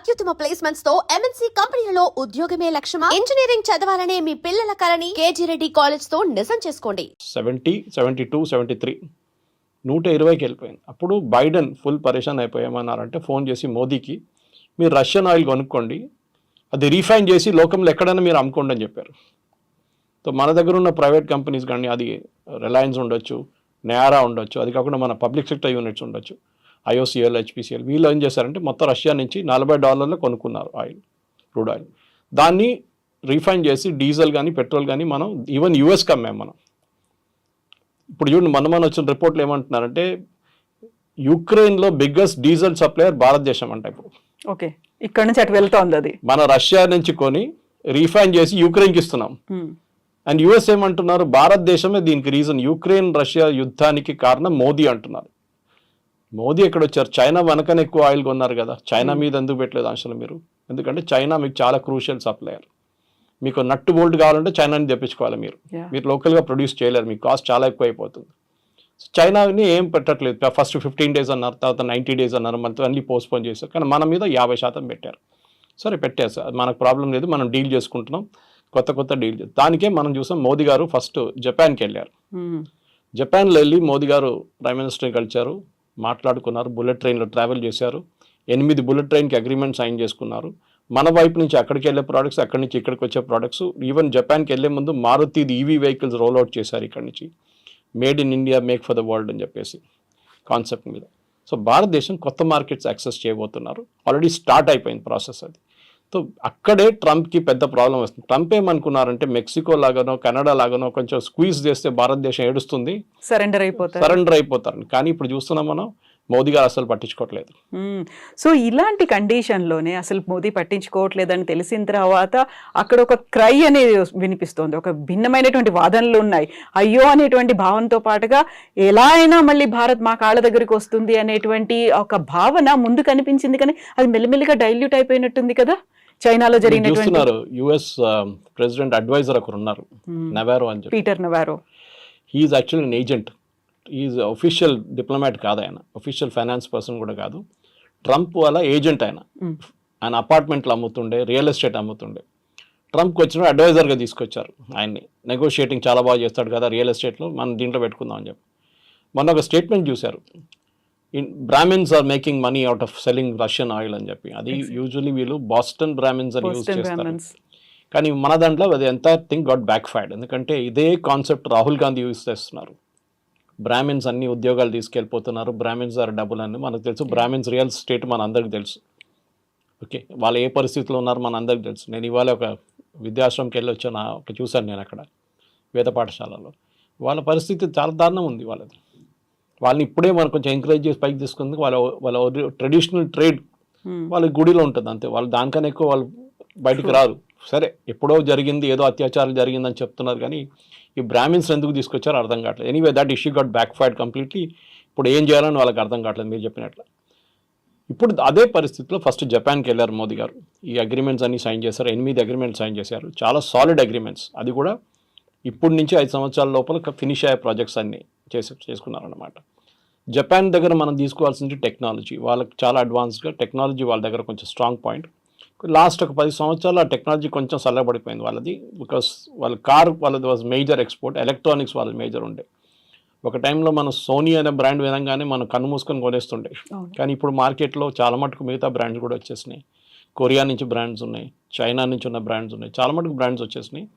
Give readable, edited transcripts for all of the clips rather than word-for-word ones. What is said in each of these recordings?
అత్యుత్తమ ప్లేస్మెంట్స్ తో ఎంఎన్సీ కంపెనీలలో ఉద్యోగమే లక్ష్యమా? ఇంజనీరింగ్ చదవాలనే మీ పిల్లల కలని కేజీ రెడ్డి కాలేజ్ తో నిజం చేసుకోండి. 70, 72, 73 120కి వెళ్ళిపోయింది. అప్పుడు బైడెన్ ఫుల్ పరేషాన్ అయిపోయామన్నారంటే ఫోన్ చేసి మోదీకి మీరు రష్యన్ ఆయిల్ కొనుక్కోండి, అది రీఫైన్ చేసి లోకంలో ఎక్కడైనా మీరు అమ్ముకోండి అని చెప్పారు. సో మన దగ్గర ఉన్న ప్రైవేట్ కంపెనీస్ కానీ, అది రిలయన్స్ ఉండొచ్చు, నయారా ఉండొచ్చు, అది కాకుండా మన పబ్లిక్ సెక్టర్ యూనిట్స్ ఉండొచ్చు, IOCL, HPCL, వీళ్ళు ఏం చేశారంటే మొత్తం రష్యా నుంచి $40 కొనుక్కున్నారు ఆయిల్, క్రూడ్ ఆయిల్. దాన్ని రీఫైన్ చేసి డీజిల్ కానీ పెట్రోల్ కానీ మనం ఈవెన్ యూఎస్కి అమ్మాం మనం. ఇప్పుడు చూడండి, మన వచ్చిన రిపోర్ట్లు ఏమంటున్నారంటే యుక్రెయిన్లో బిగ్గెస్ట్ డీజిల్ సప్లయర్ భారతదేశం అంట ఇప్పుడు. ఓకే, ఇక్కడ నుంచి అటు వెళ్తోంది అది. మన రష్యా నుంచి కొని రీఫైన్ చేసి యుక్రెయిన్కి ఇస్తున్నాం. అండ్ యుఎస్ ఏమంటున్నారు, భారతదేశమే దీనికి రీజన్, యుక్రెయిన్ రష్యా యుద్ధానికి కారణం మోదీ అంటున్నారు. మోదీ ఎక్కడ వచ్చారు? చైనా వెనకనే ఎక్కువ ఆయిల్ కొన్నారు కదా, చైనా మీద ఎందుకు పెట్టలేదు ఆంక్షలు మీరు? ఎందుకంటే చైనా మీకు చాలా క్రూషియల్ సప్లయర్. మీకు నట్టు బోల్ట్ కావాలంటే చైనాని తెప్పించుకోవాలి మీరు లోకల్గా ప్రొడ్యూస్ చేయలేరు, మీకు కాస్ట్ చాలా ఎక్కువ అయిపోతుంది. చైనాని ఏం పెట్టట్లేదు. ఫస్ట్ 15 days అన్నారు, తర్వాత 90 days అన్నారు, మనతో అన్ని పోస్ట్పోన్ చేశారు. కానీ మన మీద 50% పెట్టారు. సరే పెట్టారు సార్, మనకు ప్రాబ్లం లేదు, మనం డీల్ చేసుకుంటున్నాం, కొత్త డీల్. దానికే మనం చూసాం మోదీ గారు ఫస్ట్ జపాన్కి వెళ్ళారు. జపాన్లో వెళ్ళి మోదీ గారు ప్రైమ్ మినిస్టర్ని కలిశారు, మాట్లాడుకున్నారు, బుల్లెట్ ట్రైన్లో ట్రావెల్ చేశారు, 8 బుల్లెట్ ట్రైన్కి అగ్రిమెంట్ సైన్ చేసుకున్నారు. మన వైపు నుంచి అక్కడికి వెళ్ళే ప్రోడక్ట్స్, అక్కడి నుంచి ఇక్కడికి వచ్చే ప్రోడక్ట్స్, ఈవెన్ జపాన్కి వెళ్ళే ముందు Maruti EV vehicles roll out చేశారు ఇక్కడి నుంచి. Made in India, make for the world అని చెప్పేసి కాన్సెప్ట్ మీద. సో భారతదేశం కొత్త మార్కెట్స్ యాక్సెస్ చేయబోతున్నారు, ఆల్రెడీ స్టార్ట్ అయిపోయింది ప్రాసెస్ అది. సో అక్కడే ట్రంప్కి పెద్ద ప్రాబ్లం వస్తుంది. ట్రంప్ ఏమనుకున్నారంటే మెక్సికో లాగానో కెనడా లాగానో కొంచెం స్క్వీజ్ చేస్తే భారతదేశం ఏడుస్తుంది, సరెండర్ అయిపోతారు. కానీ ఇప్పుడు చూస్తున్నాం మనం, మోదీ గారు అసలు పట్టించుకోవట్లేదు. సో ఇలాంటి కండిషన్లోనే అసలు మోదీ పట్టించుకోవట్లేదని తెలిసిన తర్వాత అక్కడ ఒక క్రై అనేది వినిపిస్తోంది, ఒక భిన్నమైనటువంటి వాదనలు ఉన్నాయి. అయ్యో అనేటువంటి భావనతో పాటుగా ఎలా అయినా మళ్ళీ భారత్ మా కాళ్ళ దగ్గరికి వస్తుంది అనేటువంటి ఒక భావన ముందు కనిపించింది. కానీ అది మెల్లిమెల్లిగా డైల్యూట్ అయిపోయినట్టుంది కదా. చైనాలో జరిగినటువంటి యుఎస్ ప్రెసిడెంట్ అడ్వైజర్ ఒకరు ఉన్నారు, నవారో అని చెప్పి, Peter Navarro. He's actually an agent, is official diplomat కాదు ఆయన, అఫీషియల్ ఫైనాన్స్ పర్సన్ కూడా కాదు. ట్రంప్ వాళ్ళ ఏజెంట్ ఆయన అపార్ట్మెంట్లు అమ్ముతుండే, రియల్ ఎస్టేట్ అమ్ముతుండే. ట్రంప్కి వచ్చిన అడ్వైజర్గా తీసుకొచ్చారు ఆయన్ని. నెగోషియేటింగ్ చాలా బాగా చేస్తాడు కదా రియల్ ఎస్టేట్లో, మనం దీంట్లో పెట్టుకుందాం అని చెప్పి. మొన్న ఒక స్టేట్మెంట్ చూశారు, Brahmins are making money out of selling Russian oil అని చెప్పి. అది యూజువలీ వీళ్ళు బాస్టన్ బ్రాహ్మిన్స్ అని యూజ్ చేస్తారు. కానీ మన దాంట్లో అది ఎంత థింగ్ గాట్ బ్యాక్ ఫైర్డ్. ఎందుకంటే ఇదే కాన్సెప్ట్ రాహుల్ గాంధీ యూజ్ చేస్తున్నారు. బ్రాహ్మిన్స్ అన్ని ఉద్యోగాలు తీసుకెళ్ళిపోతున్నారు, బ్రాహ్మిన్స్ ఆర్ డబుల్ అని మనకు తెలుసు. బ్రాహ్మిన్స్ రియల్ ఎస్టేట్ మన అందరికి తెలుసు. ఓకే, వాళ్ళు ఏ పరిస్థితిలో ఉన్నారు మన అందరికి తెలుసు. నేను ఇవాళ ఒక విద్యాశ్రమంకి వెళ్ళి వచ్చాను, చూశాను నేను అక్కడ వేద పాఠశాలలో. వాళ్ళ పరిస్థితి చాలా దారుణం ఉంది వాళ్ళది. వాళ్ళని ఇప్పుడే మనం కొంచెం ఎంకరేజ్ చేసి పైకి తీసుకుంది. వాళ్ళ ట్రెడిషనల్ ట్రేడ్ వాళ్ళ గుడిలో ఉంటుంది అంతే, వాళ్ళు దానికన్నా ఎక్కువ వాళ్ళు బయటకు రారు. సరే ఎప్పుడో జరిగింది, ఏదో అత్యాచారం జరిగిందని చెప్తున్నారు, కానీ ఈ బ్రాహ్మిన్స్ ఎందుకు తీసుకొచ్చారో అర్థం కావట్లేదు. Anyway that issue got back fired completely. ఇప్పుడు ఏం చేయాలని వాళ్ళకి అర్థం కావట్లేదు మీరు చెప్పినట్లు. ఇప్పుడు అదే పరిస్థితిలో ఫస్ట్ జపాన్కి వెళ్ళారు మోదీ గారు, ఈ అగ్రిమెంట్స్ అన్ని సైన్ చేశారు, 8 అగ్రిమెంట్స్ సైన్ చేశారు, చాలా సాలిడ్ అగ్రిమెంట్స్. అది కూడా ఇప్పటి నుంచి 5 సంవత్సరాల లోపల ఫినిష్ అయ్యే ప్రాజెక్ట్స్ అన్ని చేసుకున్నారన్నమాట. జపాన్ దగ్గర మనం తీసుకోవాల్సింది టెక్నాలజీ, వాళ్ళకి చాలా అడ్వాన్స్గా టెక్నాలజీ వాళ్ళ దగ్గర కొంచెం స్ట్రాంగ్ పాయింట్. లాస్ట్ ఒక 10 సంవత్సరాలు ఆ టెక్నాలజీ కొంచెం చల్లబడిపోయింది వాళ్ళది. బికాస్ వాళ్ళ కార్ వాళ్ళది వాజ్ మేజర్ ఎక్స్పోర్ట్, ఎలక్ట్రానిక్స్ వాళ్ళది మేజర్ ఉండే. ఒక టైంలో మన సోనీ అనే బ్రాండ్ వినంగానే మనం కన్ను మూసుకొని కొనేస్తుండే. కానీ ఇప్పుడు మార్కెట్లో చాలా మటుకు మిగతా బ్రాండ్స్ కూడా వచ్చేసినాయి. కొరియా నుంచి బ్రాండ్స్ ఉన్నాయి, చైనా నుంచి ఉన్న బ్రాండ్స్ ఉన్నాయి, చాలా మటుకు బ్రాండ్స్ వచ్చేసినాయి.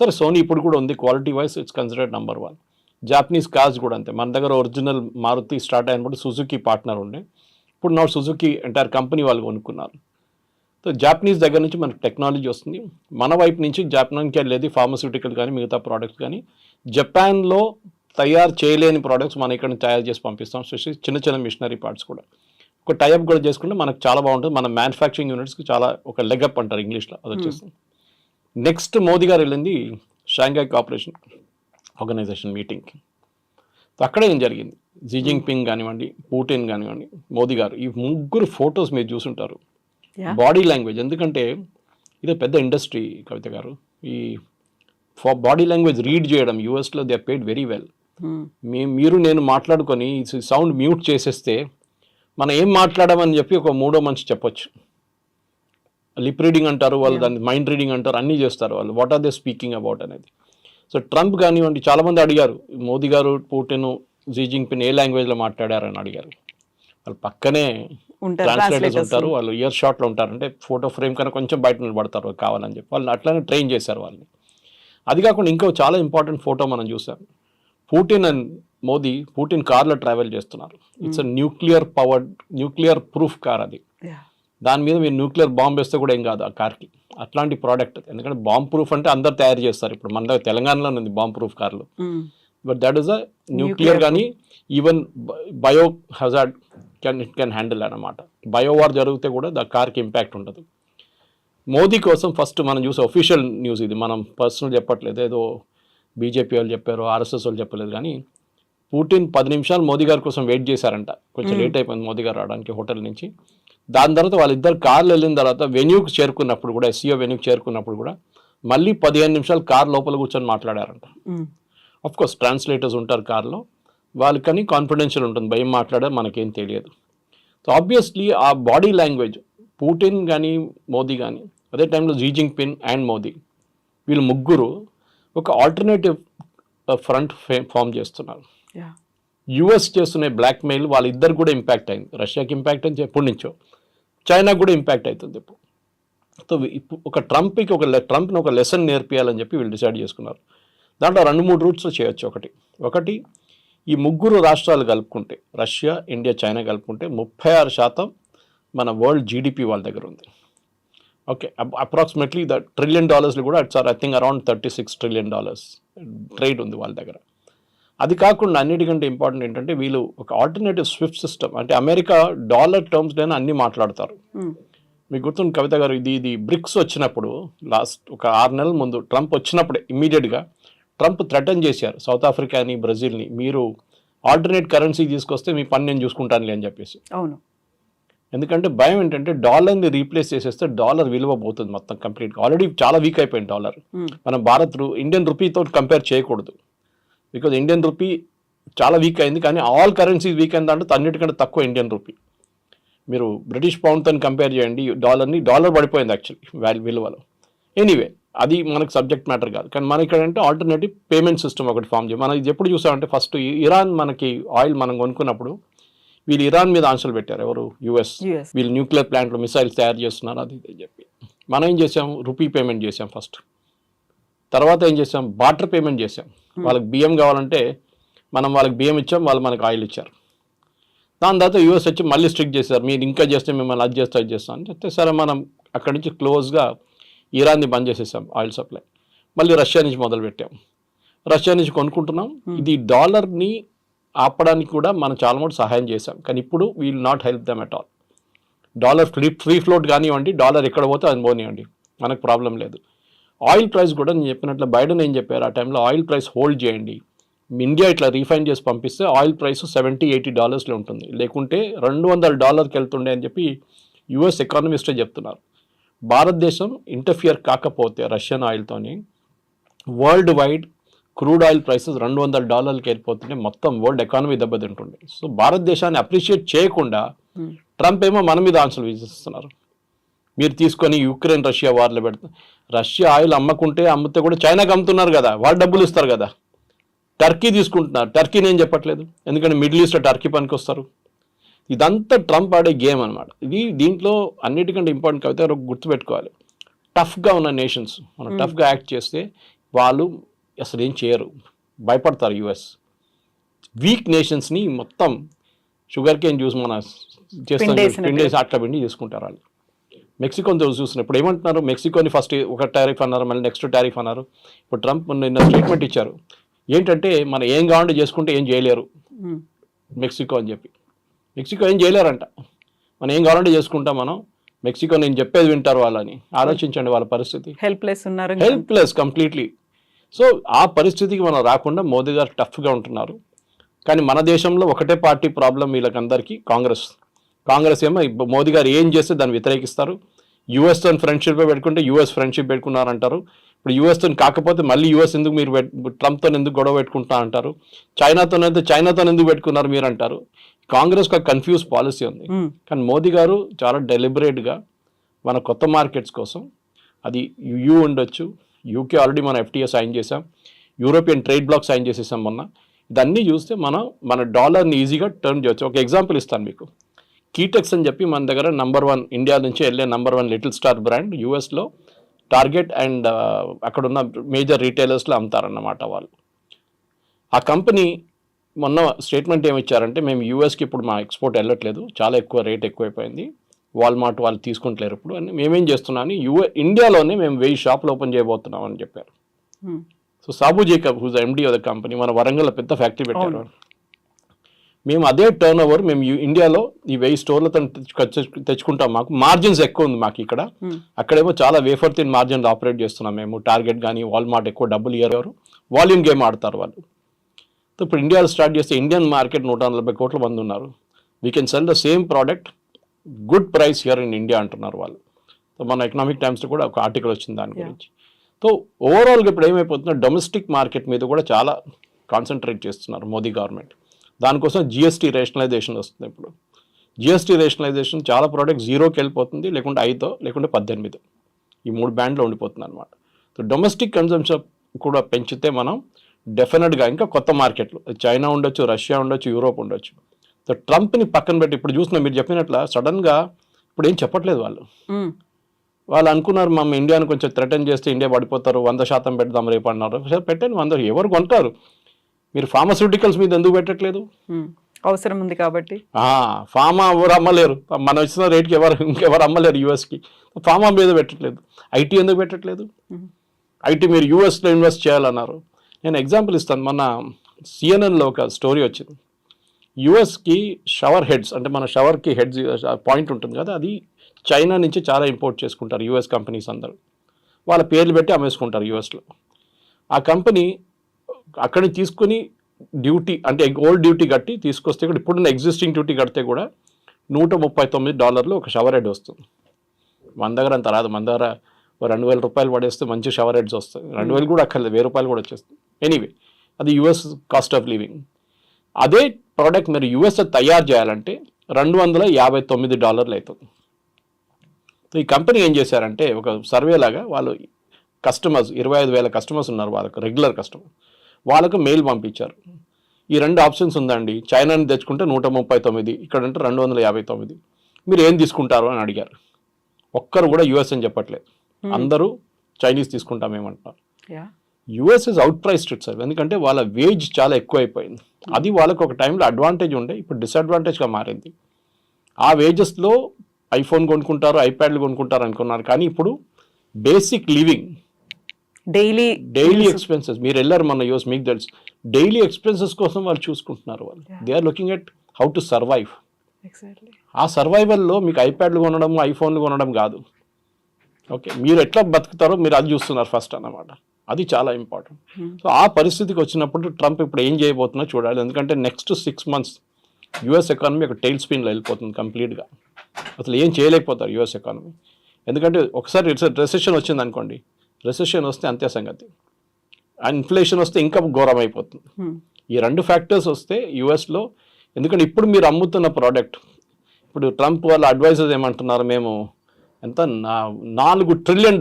సరే సోనీ ఇప్పుడు కూడా ఉంది, quality wise it's considered number 1. Japanese cars కూడా అంతే. మన దగ్గర ఒరిజినల్ మారుతి స్టార్ట్ అయినప్పుడు సుజుకి పార్ట్నర్ ఉండే, ఇప్పుడు నా సుజుకి ఎంటైర్ కంపెనీ వాళ్ళు కొనుక్కున్నారు. సో జాపనీస్ దగ్గర నుంచి మనకు టెక్నాలజీ వస్తుంది. మన వైపు నుంచి జపాన్కి వెళ్ళేది ఫార్మస్యూటికల్ కానీ మిగతా ప్రోడక్ట్స్ కానీ. జపాన్లో తయారు చేయలేని ప్రోడక్ట్స్ మనం ఇక్కడ తయారు చేసి పంపిస్తాం, స్పెషల్లీ చిన్న మిషనరీ పార్ట్స్ కూడా. ఒక టైప్ కూడా చేసుకుంటే మనకు చాలా బాగుంటుంది. మన మ్యానుఫ్యాక్చరింగ్ యూనిట్స్కి చాలా ఒక లెగప్ అంటారు ఇంగ్లీష్లో, అది వచ్చేస్తుంది. నెక్స్ట్ మోదీ గారు వెళ్ళింది షాంఘై కోఆపరేషన్ ఆర్గనైజేషన్ మీటింగ్కి. అక్కడ ఏం జరిగింది, జీ జింగ్పింగ్ కానివ్వండి, పుటిన్ కానివ్వండి, మోదీ గారు, ఈ ముగ్గురు ఫొటోస్ మీరు చూసుంటారు. బాడీ లాంగ్వేజ్, ఎందుకంటే ఇదే పెద్ద ఇండస్ట్రీ కవిత గారు, ఈ బాడీ లాంగ్వేజ్ రీడ్ చేయడం యూఎస్లో దే పేడ్ వెరీ వెల్. మీరు నేను మాట్లాడుకొని సౌండ్ మ్యూట్ చేసేస్తే మనం ఏం మాట్లాడామని చెప్పి ఒక మూడో మనిషి చెప్పొచ్చు. లిప్ రీడింగ్ అంటారు వాళ్ళు, దాన్ని మైండ్ రీడింగ్ అంటారు, అన్నీ చేస్తారు వాళ్ళు. What are they speaking about అనేది. సో ట్రంప్ కానివ్వండి, చాలామంది అడిగారు మోదీ గారు పుటిన్ జీ జింగ్పిన్ ఏ లాంగ్వేజ్లో మాట్లాడారని అడిగారు. వాళ్ళు పక్కనే ట్రాన్స్లేటర్స్ ఉంటారు, వాళ్ళు ఇయర్ షాట్లో ఉంటారు, అంటే ఫోటో ఫ్రేమ్ కన్నా కొంచెం బయట నిలబడతారు కావాలని చెప్పి వాళ్ళని అట్లానే ట్రైన్ చేశారు వాళ్ళని. అది కాకుండా ఇంకో చాలా ఇంపార్టెంట్ ఫోటో మనం చూసాం. పుటిన్ అండ్ మోదీ, పుటిన్ కార్లో ట్రావెల్ చేస్తున్నారు. ఇట్స్ న్యూక్లియర్ ప్రూఫ్ కార్ అది. దాని మీద మీరు న్యూక్లియర్ బాంబ్ వేస్తే కూడా ఏం కాదు ఆ కార్కి. అట్లాంటి ప్రోడక్ట్. ఎందుకంటే బాంబ్ ప్రూఫ్ అంటే అందరు తయారు చేస్తారు. ఇప్పుడు మన దగ్గర తెలంగాణలో ఉంది బాంబ్ ప్రూఫ్ కార్లు. But that is a nuclear కానీ even bio hazard can handle అన్నమాట. బయో వార్ జరిగితే కూడా ద కార్కి ఇంపాక్ట్ ఉండదు. మోదీ కోసం ఫస్ట్ మనం చూసే ఒఫీషియల్ న్యూస్ ఇది, మనం పర్సనల్ చెప్పట్లేదు, ఏదో బీజేపీ వాళ్ళు చెప్పారు, ఆర్ఎస్ఎస్ వాళ్ళు చెప్పలేదు. కానీ పుటిన్ 10 నిమిషాలు మోదీ గారి కోసం వెయిట్ చేశారంట. కొంచెం లేట్ అయిపోయింది మోదీ గారు రావడానికి హోటల్ నుంచి. దాని తర్వాత వాళ్ళిద్దరు కార్లు వెళ్ళిన తర్వాత వెన్యూకి చేరుకున్నప్పుడు కూడా, ఎస్సీఓ వెన్యూకి చేరుకున్నప్పుడు కూడా మళ్ళీ 15 నిమిషాలు కార్ లోపల కూర్చొని మాట్లాడారంట. ఆఫ్ కోర్స్ ట్రాన్స్లేటర్స్ ఉంటారు కార్లో, వాళ్ళకని కాన్ఫిడెన్షియల్ ఉంటుంది, భయం మాట్లాడే మనకేం తెలియదు. సో ఆబ్వియస్లీ ఆ బాడీ లాంగ్వేజ్ పుటిన్ కానీ మోదీ కానీ, అదే టైంలో జీ జింగ్పిన్ అండ్ మోదీ, వీళ్ళు ముగ్గురు ఒక ఆల్టర్నేటివ్ ఫ్రంట్ ఫామ్ చేస్తున్నారు. యుఎస్ చేస్తున్న బ్లాక్మెయిల్ వాళ్ళిద్దరు కూడా ఇంపాక్ట్ అయింది. రష్యాకి ఇంపాక్ట్ అయింది ఎప్పటి నుంచో, చైనాకు కూడా ఇంపాక్ట్ అవుతుంది ఇప్పుడు. సో ఒక ట్రంప్ని ఒక లెసన్ నేర్పియాలని చెప్పి వీళ్ళు డిసైడ్ చేసుకున్నారు. దాంట్లో 2-3 రూట్స్లో చేయొచ్చు. ఒకటి ఈ ముగ్గురు రాష్ట్రాలు కలుపుకుంటే, రష్యా, ఇండియా, చైనా కలుపుకుంటే 36% మన వరల్డ్ జీడిపి వాళ్ళ దగ్గర ఉంది. ఓకే, అప్రాక్సిమేట్లీ ద $1 trillion కూడా it's I think around $36 trillion trade ఉంది వాళ్ళ దగ్గర. అది కాకుండా అన్నిటికంటే ఇంపార్టెంట్ ఏంటంటే వీళ్ళు ఒక ఆల్టర్నేటివ్ స్విఫ్ట్ సిస్టమ్, అంటే అమెరికా డాలర్ టర్మ్స్లోనే అన్నీ మాట్లాడతారు. మీకు గుర్తుంది కవిత గారు, ఇది బ్రిక్స్ వచ్చినప్పుడు లాస్ట్ ఒక 6 నెలల ముందు ట్రంప్ వచ్చినప్పుడే ఇమ్మీడియట్గా ట్రంప్ థ్రెటన్ చేశారు సౌత్ ఆఫ్రికాని, బ్రెజిల్ని, మీరు ఆల్టర్నేట్ కరెన్సీ తీసుకొస్తే మీ పని నేను చూసుకుంటానులే అని చెప్పేసి. అవును, ఎందుకంటే భయం ఏంటంటే డాలర్ని రీప్లేస్ చేసేస్తే డాలర్ విలువ పోతుంది మొత్తం కంప్లీట్గా. ఆల్రెడీ చాలా వీక్ అయిపోయింది డాలర్. మనం ఇండియన్ రూపీతో కంపేర్ చేయకూడదు, బికాజ్ ఇండియన్ రూపీ చాలా వీక్ అయింది. కానీ ఆల్ కరెన్సీస్ వీక్ అయిన దాంట్లో అన్నిటికంటే తక్కువ ఇండియన్ రూపీ. మీరు బ్రిటిష్ పౌండ్తో కంపేర్ చేయండి డాలర్ పడిపోయింది యాక్చువల్లీ విలువలో. ఎనీవే, అది మనకు సబ్జెక్ట్ మ్యాటర్ కాదు. కానీ మన ఇక్కడ అంటే ఆల్టర్నేటివ్ పేమెంట్ సిస్టమ్ ఒకటి ఫామ్ చేయాలి. మనం ఇది ఎప్పుడు చూసామంటే, ఫస్ట్ ఇరాన్ మనకి ఆయిల్ మనం కొనుక్కున్నప్పుడు వీళ్ళు ఇరాన్ మీద ఆంక్షలు పెట్టారు. ఎవరు? యుఎస్. వీళ్ళు న్యూక్లియర్ ప్లాంట్లో మిసైల్స్ తయారు చేస్తున్నారు అది ఇది చెప్పి. మనం ఏం చేసాం? రూపీ పేమెంట్ చేసాం ఫస్ట్. తర్వాత ఏం చేసాం? బార్టర్ పేమెంట్ చేసాం. వాళ్ళకి బియ్యం కావాలంటే మనం వాళ్ళకి బియ్యం ఇచ్చాం, వాళ్ళు మనకు ఆయిల్ ఇచ్చారు. దాని తర్వాత యూఎస్ వచ్చి మళ్ళీ స్ట్రిక్ట్ చేశారు, మీరు ఇంకా చేస్తే మిమ్మల్ని అది చేస్తాం అని చెప్తే, సరే మనం అక్కడి నుంచి క్లోజ్గా ఇరాన్ని బంద్ చేసేసాం ఆయిల్ సప్లై. మళ్ళీ రష్యా నుంచి మొదలుపెట్టాం, రష్యా నుంచి కొనుక్కుంటున్నాం. ఇది డాలర్ని ఆపడానికి కూడా మనం చాలా మటుకు సహాయం చేశాం. కానీ ఇప్పుడు we will not help them at all. Dollar free float కానివ్వండి, డాలర్ ఎక్కడ పోతే అది పోనివ్వండి, మనకు ప్రాబ్లం లేదు. ఆయిల్ ప్రైస్ కూడా నేను చెప్పినట్లు బైడెన్ ఏం చెప్పారు ఆ టైంలో, ఆయిల్ ప్రైస్ హోల్డ్ చేయండి, ఇండియా ఇట్లా రీఫైన్ చేసి పంపిస్తే ఆయిల్ ప్రైస్ $70-80 ఉంటుంది, లేకుంటే $200 వెళ్తుండే అని చెప్పి యుఎస్ ఎకానమిస్టే చెప్తున్నారు. భారతదేశం ఇంటర్ఫియర్ కాకపోతే రష్యన్ ఆయిల్తోని world wide crude oil prices $200 వెళ్ళిపోతుంటే మొత్తం వరల్డ్ ఎకానమీ దెబ్బతింటుండే. సో భారతదేశాన్ని అప్రిషియేట్ చేయకుండా ట్రంప్ ఏమో మన మీద ఆంక్షలు విధిస్తున్నారు. మీరు తీసుకొని యుక్రెయిన్ రష్యా వార్లో పెడతారు. రష్యా ఆయిల్ అమ్మితే కూడా చైనాకి అమ్ముతున్నారు కదా, వాళ్ళు డబ్బులు ఇస్తారు కదా. టర్కీ తీసుకుంటున్నారు, టర్కీ నేను చెప్పట్లేదు, ఎందుకంటే మిడిల్ ఈస్ట్లో టర్కీ పనికి వస్తారు. ఇదంతా ట్రంప్ ఆడే గేమ్ అనమాట. దీంట్లో అన్నిటికంటే ఇంపార్టెంట్ కవిత గుర్తుపెట్టుకోవాలి, టఫ్గా ఉన్న నేషన్స్ మనం టఫ్గా యాక్ట్ చేస్తే వాళ్ళు అసలు ఏం చేయరు, భయపడతారు యుఎస్. వీక్ నేషన్స్ని మొత్తం షుగర్ కేన్ జ్యూస్ మన చేస్తాం అట్లా పిండి చేసుకుంటారు వాళ్ళు. మెక్సికోని చూసిన ఇప్పుడు ఏమంటున్నారు, మెక్సికోని ఫస్ట్ ఒక టారిఫ్ అన్నారు, మళ్ళీ నెక్స్ట్ టారిఫ్ అన్నారు. ఇప్పుడు ట్రంప్ నిన్న స్టేట్మెంట్ ఇచ్చారు, ఏంటంటే మనం ఏం కావాలంటే చేసుకుంటే ఏం చేయలేరు మెక్సికో అని చెప్పి. మెక్సికో ఏం చేయలేరంట, మనం ఏం కావాలంటే చేసుకుంటాం మనం, మెక్సికో నేను చెప్పేది వింటారు వాళ్ళని. ఆలోచించండి వాళ్ళ పరిస్థితి, హెల్ప్లెస్ కంప్లీట్లీ. సో ఆ పరిస్థితికి మనం రాకుండా మోదీ గారు టఫ్గా ఉంటున్నారు. కానీ మన దేశంలో ఒకటే పార్టీ ప్రాబ్లం వీళ్ళకందరికీ, కాంగ్రెస్ ఏమో మోదీ గారు ఏం చేస్తే దాన్ని వ్యతిరేకిస్తారు. యూఎస్తో ఫ్రెండ్షిప్ పెట్టుకుంటే యూఎస్ ఫ్రెండ్షిప్ పెట్టుకున్నారంటారు. ఇప్పుడు యూఎస్తో కాకపోతే మళ్ళీ యూఎస్ ఎందుకు మీరు ట్రంప్తో ఎందుకు గొడవ పెట్టుకుంటా అంటారు. చైనాతో ఎందుకు పెట్టుకున్నారు మీరు అంటారు. కాంగ్రెస్కి ఒక కన్ఫ్యూజ్ పాలసీ ఉంది. కానీ మోదీ గారు చాలా డెలిబరేట్గా మన కొత్త మార్కెట్స్ కోసం. అది యూ ఉండొచ్చు, యూకే ఆల్రెడీ మనం FTA సైన్ చేసాం, యూరోపియన్ ట్రేడ్ బ్లాక్ సైన్ చేసేసాం మొన్న. ఇదన్నీ చూస్తే మన డాలర్ని ఈజీగా టర్న్ చేయొచ్చు. ఒక ఎగ్జాంపుల్ ఇస్తాను మీకు. కీటెక్స్ అని చెప్పి మన దగ్గర #1 ఇండియా నుంచి వెళ్ళే #1 లిటిల్ స్టార్ బ్రాండ్ యూఎస్లో టార్గెట్ అండ్ అక్కడున్న మేజర్ రీటైలర్స్లో అమ్ముతారన్నమాట వాళ్ళు. ఆ కంపెనీ మొన్న స్టేట్మెంట్ ఏమి ఇచ్చారంటే, మేము యూఎస్కి ఇప్పుడు మా ఎక్స్పోర్ట్ వెళ్ళట్లేదు, చాలా ఎక్కువ రేట్ ఎక్కువైపోయింది, వాల్మార్ట్ వాళ్ళు తీసుకుంటలేరు ఇప్పుడు అని. మేమేం చేస్తున్నాం అని ఇండియాలోనే మేము 1000 షాపులు ఓపెన్ చేయబోతున్నాం అని చెప్పారు. So Sabu Jacob whose MD of the company, మన వరంగల్ పెద్ద ఫ్యాక్టరీ పెట్టారు. మేము అదే టర్న్ ఓవర్ మేము ఇండియాలో ఈ 1000 స్టోర్లతో తెచ్చుకుంటాం. మాకు మార్జిన్స్ ఎక్కువ ఉంది మాకు ఇక్కడ. అక్కడేమో చాలా వేఫర్ థిన్ మార్జిన్లు ఆపరేట్ చేస్తున్నాం మేము. టార్గెట్ కానీ వాల్మార్ట్ ఎక్కువ డబ్బులు ఇయ్యారు, వాల్యూమ్ గేమ్ ఆడతారు వాళ్ళు. సో ఇప్పుడు ఇండియాలో స్టార్ట్ చేస్తే ఇండియన్ మార్కెట్ 140 కోట్ల మంది ఉన్నారు. We can sell the same product good price here in India అంటున్నారు వాళ్ళు. సో మన ఎకనామిక్ టైమ్స్లో కూడా ఒక ఆర్టికల్ వచ్చింది దాని గురించి. సో ఓవరాల్గా ఇప్పుడు ఏమైపోతుందో డొమెస్టిక్ మార్కెట్ మీద కూడా చాలా కాన్సన్ట్రేట్ చేస్తున్నారు మోదీ గవర్నమెంట్. దానికోసం GST రేషనలైజేషన్ వస్తుంది. ఇప్పుడు GST రేషనలైజేషన్ చాలా ప్రోడక్ట్ 0కి వెళ్ళిపోతుంది, లేకుంటే 5 లేకుంటే 18, ఈ 3 బ్యాండ్లో ఉండిపోతుంది అనమాట. సో డొమెస్టిక్ కన్జంప్షన్ కూడా పెంచితే మనం డెఫినెట్గా ఇంకా కొత్త మార్కెట్లు, చైనా ఉండొచ్చు, రష్యా ఉండొచ్చు, యూరోప్ ఉండొచ్చు. సో ట్రంప్ని పక్కన పెట్టి ఇప్పుడు చూసిన మీరు చెప్పినట్ల సడన్గా ఇప్పుడు ఏం చెప్పట్లేదు వాళ్ళు అనుకున్నారు మనం ఇండియాను కొంచెం థ్రెటన్ చేస్తే ఇండియా పడిపోతారు, 100% పెడదాం రేపు అన్నారు. పెట్టండి, 100 ఎవరు కొంటారు? మీరు ఫార్మాస్యూటికల్స్ మీద ఎందుకు పెట్టట్లేదు? అవసరం ఉంది కాబట్టి. ఫార్మా ఎవరు అమ్మలేరు, మనం ఇచ్చిన రేట్కి ఇంకెవరు అమ్మలేరు యూఎస్కి. ఫార్మా మీద పెట్టట్లేదు. IT ఎందుకు పెట్టట్లేదు? IT మీరు యూఎస్లో ఇన్వెస్ట్ చేయాలన్నారు. నేను ఎగ్జాంపుల్ ఇస్తాను. మన CNNలో ఒక స్టోరీ వచ్చింది. యూఎస్కి షవర్ హెడ్స్, అంటే మన షవర్కి హెడ్స్ పాయింట్ ఉంటుంది కదా, అది చైనా నుంచి చాలా ఇంపోర్ట్ చేసుకుంటారు యూఎస్ కంపెనీస్ అందరూ. వాళ్ళ పేర్లు పెట్టి అమ్మేసుకుంటారు యూఎస్లో. ఆ కంపెనీ అక్కడిని తీసుకుని డ్యూటీ, అంటే ఓల్డ్ డ్యూటీ కట్టి తీసుకొస్తే కూడా, ఇప్పుడున్న ఎగ్జిస్టింగ్ డ్యూటీ కడితే కూడా $139 ఒక షవర్ హెడ్ వస్తుంది. మన దగ్గర అంత రాదు. మన దగ్గర $2,000 పడేస్తే మంచి షవర్ హెడ్స్ వస్తాయి. 2,000 కూడా అక్కర్లేదు, $1,000 కూడా వచ్చేస్తుంది. ఎనీవే, అది యూఎస్ కాస్ట్ ఆఫ్ లివింగ్. అదే ప్రోడక్ట్ మీరు యూఎస్లో తయారు చేయాలంటే $259 అవుతుంది. సో ఈ కంపెనీ ఏం చేశారంటే, ఒక సర్వే లాగా వాళ్ళు కస్టమర్స్ 25,000 కస్టమర్స్ ఉన్నారు వాళ్ళకు, రెగ్యులర్ కస్టమర్, వాళ్ళకు మెయిల్ పంపించారు. ఈ 2 ఆప్షన్స్ ఉందండి, చైనాని తెచ్చుకుంటే 139, ఇక్కడంటే 259, మీరు ఏం తీసుకుంటారు అని అడిగారు. ఒక్కరు కూడా యూఎస్ అని చెప్పట్లేదు, అందరూ చైనీస్ తీసుకుంటామేమంటారు. US is out priced itself, ఎందుకంటే వాళ్ళ వేజ్ చాలా ఎక్కువ అయిపోయింది. అది వాళ్ళకు ఒక టైంలో అడ్వాంటేజ్ ఉండే, ఇప్పుడు డిసడ్వాంటేజ్గా మారింది. ఆ వేజెస్లో ఐఫోన్ కొనుక్కుంటారు, ఐప్యాడ్లు కొనుక్కుంటారు అనుకున్నారు, కానీ ఇప్పుడు బేసిక్ లివింగ్, డైలీ ఎక్స్పెన్సెస్, మీరు వెళ్ళారు మన యూఎస్, మీకు తెలుసు, డైలీ ఎక్స్పెన్సెస్ కోసం వాళ్ళు చూసుకుంటున్నారు. వాళ్ళు they are looking at how to survive. ఆ సర్వైవల్లో మీకు ఐప్యాడ్లు కొనడం, ఐఫోన్లు కొనడం కాదు. ఓకే, మీరు ఎట్లా బతుకుతారో మీరు అది చూస్తున్నారు ఫస్ట్ అన్నమాట. అది చాలా ఇంపార్టెంట్. సో ఆ పరిస్థితికి వచ్చినప్పుడు ట్రంప్ ఇప్పుడు ఏం చేయబోతున్నా చూడాలి. ఎందుకంటే నెక్స్ట్ 6 months యూఎస్ ఎకానమీ ఒక టైల్ స్పిన్లో వెళ్ళిపోతుంది కంప్లీట్గా. అసలు ఏం చేయలేకపోతారు యూఎస్ ఎకానమీ. ఎందుకంటే ఒకసారి రెసెషన్ వచ్చింది అనుకోండి, రెసెషన్ వస్తే అంతే సంగతి. ఇన్ఫ్లేషన్ వస్తే ఇంకా ఘోరం అయిపోతుంది. ఈ 2 ఫ్యాక్టర్స్ వస్తే యూఎస్లో, ఎందుకంటే ఇప్పుడు మీరు అమ్ముతున్న ప్రోడక్ట్, ఇప్పుడు ట్రంప్ వాళ్ళ అడ్వైజర్స్ ఏమంటున్నారు, మేము ఎంత $4 trillion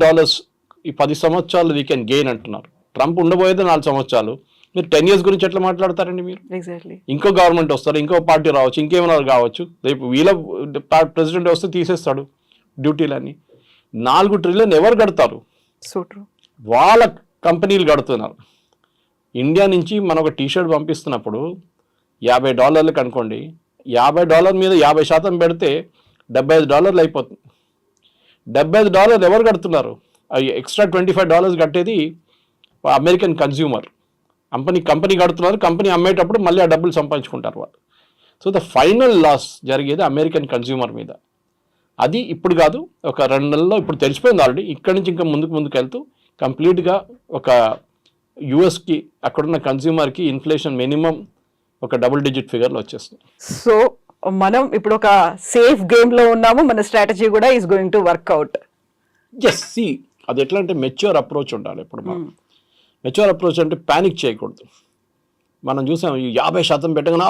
ఈ 10 సంవత్సరాలు వీ కెన్ గెయిన్ అంటున్నారు. ట్రంప్ ఉండబోయేది 4 సంవత్సరాలు, మీరు 10 years గురించి ఎట్లా మాట్లాడతారండి మీరు? ఇంకో గవర్నమెంట్ వస్తారు, ఇంకో పార్టీ రావచ్చు, ఇంకేమైనా కావచ్చు, రేపు వీళ్ళ ప్రెసిడెంట్ వస్తే తీసేస్తాడు డ్యూటీలన్నీ. 4 trillion ఎవరు కడతారు? వాళ్ళ కంపెనీలు కడుతున్నారు. ఇండియా నుంచి మనం ఒక టీషర్ట్ పంపిస్తున్నప్పుడు $50 అనుకోండి, $50 మీద 50% పెడితే $75 అయిపోతుంది. $75 ఎవరు కడుతున్నారు? ఎక్స్ట్రా $25 కట్టేది అమెరికన్ కన్జ్యూమర్. కంపెనీ కడుతున్నారు, కంపెనీ అమ్మేటప్పుడు మళ్ళీ ఆ డబ్బులు సంపాదించుకుంటారు వాళ్ళు. సో ద ఫైనల్ లాస్ జరిగేది అమెరికన్ కన్జ్యూమర్ మీద. అది ఇప్పుడు కాదు, ఒక 2 నెలల్లో ఇప్పుడు తెలిసిపోయింది ఆల్రెడీ. ఇక్కడి నుంచి ఇంకా ముందుకు వెళ్తూ కంప్లీట్గా ఒక యూఎస్కి అక్కడున్న కన్జ్యూమర్కి ఇన్ఫ్లేషన్ మినిమం ఒక double-digit ఫిగర్లో వచ్చేస్తుంది. సో మనం ఇప్పుడు ఒక సేఫ్ గేమ్లో ఉన్నాము, మన స్ట్రాటజీ కూడా is going to work out. See అది ఎట్లా అంటే మెచ్యూర్ అప్రోచ్ ఉండాలి. ఇప్పుడు మనం మెచ్యూర్ అప్రోచ్ అంటే ప్యానిక్ చేయకూడదు. మనం చూసాం ఈ 50% పెట్టగానే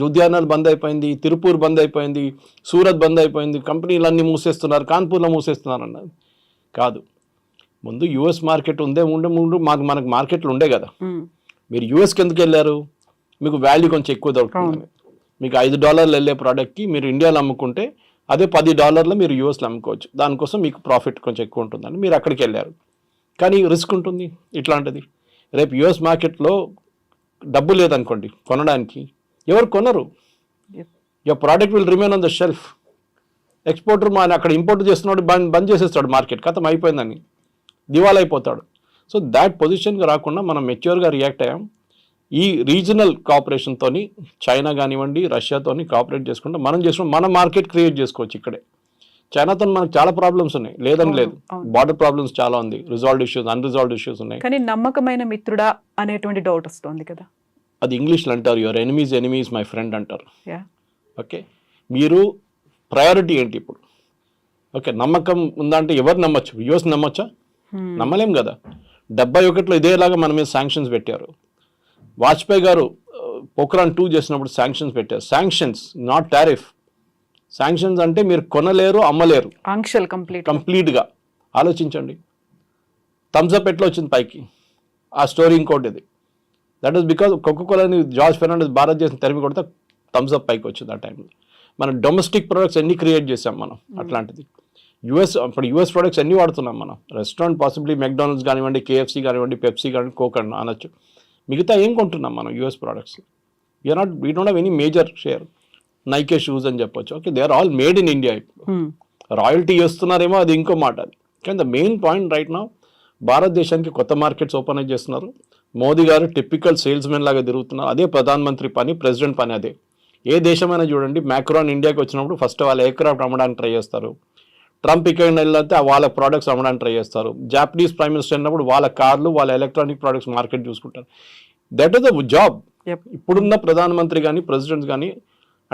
ఉద్యానాలు బంద్ అయిపోయింది, తిరుపూర్ బంద్ అయిపోయింది, సూరత్ బంద్ అయిపోయింది, కంపెనీలన్నీ మూసేస్తున్నారు, కాన్పూర్లో మూసేస్తున్నారు అన్నది కాదు. ముందు యుఎస్ మార్కెట్ ముందు మనకు మార్కెట్లు ఉండే కదా. మీరు యుఎస్కి ఎందుకు వెళ్ళారు? మీకు వాల్యూ కొంచెం ఎక్కువ దొరుకుతుంది. మీకు $5 వెళ్ళే ప్రోడక్ట్కి మీరు ఇండియాలో అమ్ముకుంటే అదే $10 మీరు యూఎస్లో అమ్ముకోవచ్చు. దానికోసం మీకు ప్రాఫిట్ కొంచెం ఎక్కువ ఉంటుందని మీరు అక్కడికి వెళ్ళారు. కానీ రిస్క్ ఉంటుంది ఇట్లాంటిది. రేపు యుఎస్ మార్కెట్లో డబ్బు లేదనుకోండి కొనడానికి, ఎవరు కొనరు. Your product will remain on the shelf. Exporter అక్కడ ఇంపోర్ట్ చేస్తున్నాడు, బంద్ చేసేస్తాడు మార్కెట్, ఖతం అయిపోయిందని దివాలా అయిపోతాడు. సో దాట్ పొజిషన్కి రాకుండా మనం మెచ్యూర్గా రియాక్ట్ అయ్యాం. ఈ రీజనల్ కోఆపరేషన్తో చైనా కానివ్వండి, రష్యాతోని కోఆపరేట్ చేసుకుంటే మన మార్కెట్ క్రియేట్ చేసుకోవచ్చు ఇక్కడే. చైనాతో మనకు చాలా ప్రాబ్లమ్స్ ఉన్నాయి, లేదని లేదు. బార్డర్ ప్రాబ్లమ్స్ చాలా ఉంది, రిజాల్వ్డ్ ఇష్యూస్, అన్రిజాల్వ్డ్ ఇష్యూస్ ఉన్నాయి. కానీ నమ్మకమైన మిత్రుడా అనేటువంటి డౌట్ వస్తుంది కదా. అది ఇంగ్లీష్లో అంటారు, యువర్ ఎనిమీస్ మై ఫ్రెండ్ అంటారు. ఓకే, మీరు ప్రయారిటీ ఏంటి ఇప్పుడు? ఓకే, నమ్మకం ఉందంటే ఎవరు నమ్మచ్చు? యుఎస్ నమ్మచ్చా? నమ్మలేం కదా. 71లో ఇదేలాగా మన మీద శాంక్షన్స్ పెట్టారు. వాజ్పేయి గారు పోఖ్రాన్ 2 చేసినప్పుడు శాంక్షన్స్ పెట్టారు. Sanctions, not tariff. శాంక్షన్స్ అంటే మీరు కొనలేరు, అమ్మలేరు, ఆంక్షలు కంప్లీట్గా. ఆలోచించండి, థమ్స్ అప్ ఎట్లా వచ్చింది పైకి? ఆ స్టోరీ ఇంకోటి ఇది. దట్ ఈస్ బికాజ్ కోకోకోలాని జార్జ్ ఫెర్నాండెస్ భారత్ చేసిన తరిమి కొడితే థమ్స్ అప్ పైకి వచ్చింది ఆ టైంలో. మన డొమెస్టిక్ ప్రొడక్ట్స్ ఎన్ని క్రియేట్ చేసాం మనం అట్లాంటిది. ఇప్పుడు యుఎస్ ప్రొడక్ట్స్ ఎన్ని వాడుతున్నాం మనం? రెస్టారెంట్ పాసిబ్లీ మెక్డానల్డ్స్ కానివ్వండి, KFC కానివ్వండి, పెప్సీ కానివ్వండి, కోక్ అనొచ్చు. మిగతా ఏం కొంటున్నాం మనం US products? We don't have any major share. Nike shoes అని చెప్పొచ్చు. Okay, they are all made in India. ఇప్పుడు రాయల్టీ చేస్తున్నారేమో, అది ఇంకో మాట. అది కానీ the main point right now, భారతదేశానికి కొత్త మార్కెట్స్ ఓపెన్ అయి చేస్తున్నారు. మోదీ గారు టిపికల్ సేల్స్మెన్ లాగా తిరుగుతున్నారు. అదే ప్రధానమంత్రి పని, ప్రెసిడెంట్ పని అదే. ఏ దేశమైనా చూడండి, మ్యాక్రాన్ ఇండియాకి వచ్చినప్పుడు ఫస్ట్ వాళ్ళ ఎయిర్క్రాఫ్ట్ అమ్మడానికి ట్రై చేస్తారు. ట్రంప్ ఇక్కడ వెళ్ళితే వాళ్ళ ప్రోడక్ట్స్ అమ్మడానికి ట్రై చేస్తారు. జాపనీస్ ప్రైమ్ మినిస్టర్ అయినప్పుడు వాళ్ళ కార్లు, వాళ్ళ ఎలక్ట్రానిక్ ప్రోడక్ట్స్ మార్కెట్ చూసుకుంటారు. That is the job. ఇప్పుడున్న ప్రధానమంత్రి కానీ ప్రెసిడెంట్స్ కానీ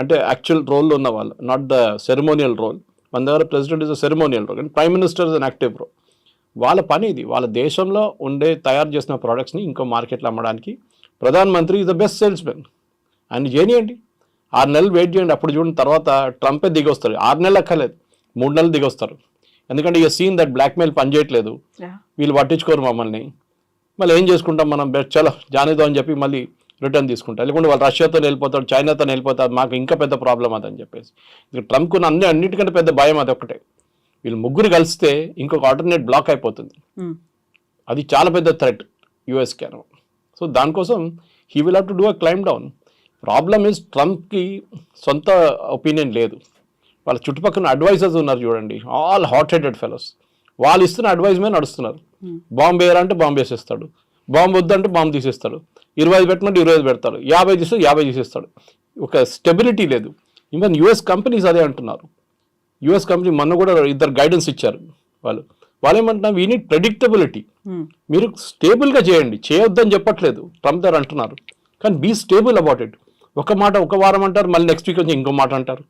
అంటే యాక్చువల్ రోల్లో ఉన్న వాళ్ళు, నాట్ ద సెరమోనియల్ రోల్. మన దగ్గర president is a ceremonial role, కానీ prime minister is an active role. వాళ్ళ పని ఇది. వాళ్ళ దేశంలో తయారు చేసిన ప్రోడక్ట్స్ని ఇంకో మార్కెట్లో అమ్మడానికి ప్రధానమంత్రి ఈజ్ ద బెస్ట్ సేల్స్మెన్. ఆయన చేయనియండి, 6 నెలలు వెయిట్ చేయండి, అప్పుడు చూడండి. తర్వాత ట్రంపే దిగొస్తారు. 6 నెలలు అక్కర్లేదు, 3 నెలలు దిగొస్తారు. ఎందుకంటే ఇక సీన్ దట్ బ్లాక్మెయిల్ పనిచేయట్లేదు, వీళ్ళు పట్టించుకోరు మమ్మల్ని. మళ్ళీ ఏం చేసుకుంటాం మనం? బెస్ట్ చలో జానేదో అని చెప్పి మళ్ళీ రిటర్న్ తీసుకుంటారు. లేకుంటే వాళ్ళు రష్యాతో వెళ్ళిపోతాడు, చైనాతో వెళ్ళిపోతారు, మాకు ఇంకా పెద్ద ప్రాబ్లం అదని చెప్పేసి. ఇక ట్రంప్కు అన్నిటికంటే పెద్ద భయం అది ఒక్కటే. వీళ్ళు ముగ్గురు కలిస్తే ఇంకొక ఆల్టర్నేట్ బ్లాక్ అయిపోతుంది. అది చాలా పెద్ద థ్రెట్ యూఎస్కి అనమాట. సో దానికోసం he will have to do a climb down. Problem is ట్రంప్కి సొంత ఒపీనియన్ లేదు. వాళ్ళ చుట్టుపక్కల అడ్వైజర్స్ ఉన్నారు చూడండి, ఆల్ హాట్ హెడెడ్ ఫెలోస్. వాళ్ళు ఇస్తున్న అడ్వైజ్ మీద నడుస్తున్నారు. బాంబు వేయాలంటే బాంబు వేసేస్తాడు, బాంబు వద్దంటే బాంబు తీసేస్తాడు, 25 పెట్టమంటే 25 పెడతాడు, 50 తీస్తే 50 తీసేస్తాడు. ఒక స్టెబిలిటీ లేదు. ఈవెన్ యుఎస్ కంపెనీస్ అదే అంటున్నారు. యుఎస్ కంపెనీ మొన్న కూడా 2 గైడెన్స్ ఇచ్చారు. వాళ్ళు ఏమంటున్నారు, వీ నీడ్ ప్రెడిక్టబిలిటీ. మీరు స్టేబుల్గా చేయండి, చేయొద్దని చెప్పట్లేదు, ట్రంప్ గారు అంటున్నారు. కానీ బీ స్టేబుల్ అబౌట్ ఇట్. ఒక మాట ఒక వారం అంటారు, మళ్ళీ నెక్స్ట్ వీక్ వచ్చి ఇంకో మాట అంటారు.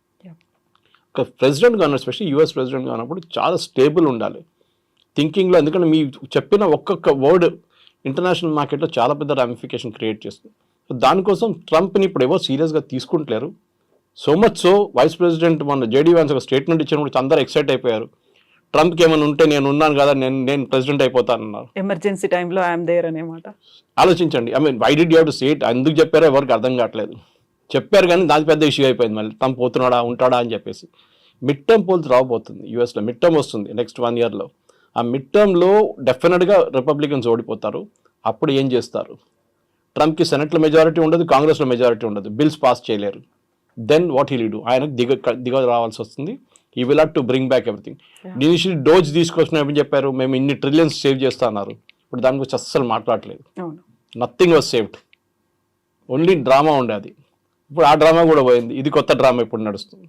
ఒక ప్రెసిడెంట్ కాను, ఎస్పెషల్లీ యుఎస్ ప్రెసిడెంట్ కానప్పుడు చాలా స్టేబుల్ ఉండాలి థింకింగ్లో. ఎందుకంటే మీ చెప్పిన ఒక్కొక్క వర్డ్ ఇంటర్నేషనల్ మార్కెట్లో చాలా పెద్ద రామిఫికేషన్ క్రియేట్ చేస్తుంది. సో దానికోసం ట్రంప్ని ఇప్పుడు ఎవరు సీరియస్గా తీసుకుంటలేరు. So much so vice president మొన్న JD Vance ఒక స్టేట్మెంట్ ఇచ్చినప్పుడు అందరూ ఎక్సైట్ అయిపోయారు. ట్రంప్కి ఏమైనా ఉంటే నేను ఉన్నాను కదా, నేను ప్రెసిడెంట్ అయిపోతానన్నారు. ఎమర్జెన్సీ టైంలో ఐఎమ్ దేర్ అనేమాట. ఆలోచించండి. Why did you have to say it? ఎందుకు చెప్పారో ఎవరికి అర్థం కావట్లేదు. చెప్పారు కానీ దాని పెద్ద ఇష్యూ అయిపోయింది. మళ్ళీ తను పోతున్నాడా ఉంటాడా అని చెప్పేసి. మిడ్ టర్మ్ పోల్స్ రాబోతుంది యూఎస్లో. మిడ్ టర్మ్ వస్తుంది నెక్స్ట్ 1 yearలో. ఆ మిడ్ టర్మ్లో డెఫినెట్గా రిపబ్లికన్స్ ఓడిపోతారు. అప్పుడు ఏం చేస్తారు? ట్రంప్కి సెనెట్లో మెజారిటీ ఉండదు, కాంగ్రెస్లో మెజారిటీ ఉండదు, బిల్స్ పాస్ చేయలేరు. Then what he'll do? ఆయనకు దిగ రావాల్సి వస్తుంది. He will have to bring back everything. Initial dose తీసుకొచ్చిన ఏమని చెప్పారు, మేము ఇన్ని ట్రిలియన్స్ సేవ్ చేస్తా అన్నారు. ఇప్పుడు దాని గురించి అస్సలు మాట్లాడలేదు. Nothing was saved, only drama ఉండేది. ఇప్పుడు ఆ డ్రామా కూడా పోయింది. ఇది కొత్త డ్రామా ఇప్పుడు నడుస్తుంది.